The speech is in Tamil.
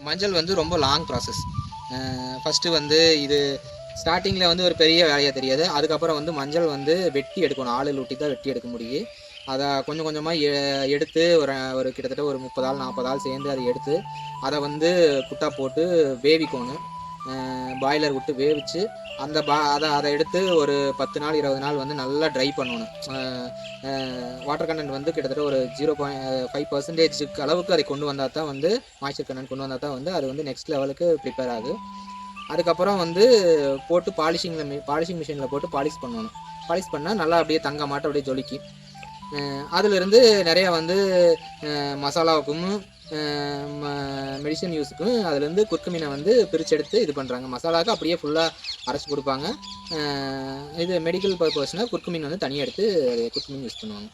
மஞ்சள் வந்து ரொம்ப லாங் ப்ராசஸ். ஃபஸ்ட்டு வந்து இது ஸ்டார்டிங்கில் வந்து ஒரு பெரிய வேலையாக தெரியாது. அதுக்கப்புறம் வந்து மஞ்சள் வந்து வெட்டி எடுக்கணும். ஆளுகள் ஊட்டி தான் வெட்டி எடுக்க முடியும். அதை கொஞ்சம் கொஞ்சமாக எடுத்து ஒரு கிட்டத்தட்ட ஒரு 30 ஆள் 40 ஆள் சேர்ந்து அதை எடுத்து அதை வந்து குட்டா போட்டு வேவிக்கணும். பாய்லர் விட்டு வேவிச்சு அந்த அதை எடுத்து ஒரு 10 நாள் 20 நாள் வந்து நல்லா ட்ரை பண்ணணும். வாட்டர் கண்டென்ட் வந்து கிட்டத்தட்ட ஒரு 0.5% அளவுக்கு அதை கொண்டு வந்தால் தான் வந்து மாய்ச்சர் கண்டென்ட் கொண்டு வந்தால் தான் வந்து அது வந்து நெக்ஸ்ட் லெவலுக்கு ப்ரிப்பேர் ஆகும். அதுக்கப்புறம் வந்து போட்டு பாலிஷிங் மிஷினில் போட்டு பாலிஷ் பண்ணணும். பாலிஷ் பண்ணால் நல்லா அப்படியே தங்க மாட்டை அப்படியே ஜொலிக்கும். அதிலிருந்து நிறையா வந்து மசாலாவுக்கும் மெடிசன் யூஸுக்கும் அதுலேருந்து குர்குமீனை வந்து பிரித்து எடுத்து இது பண்ணுறாங்க. மசாலாவுக்கு அப்படியே ஃபுல்லாக அரைச்சி கொடுப்பாங்க. இது மெடிக்கல் பர்பஸ்னால் குர்குமீன் வந்து தனியாக எடுத்து குர்குமீன் யூஸ் பண்ணுவாங்க.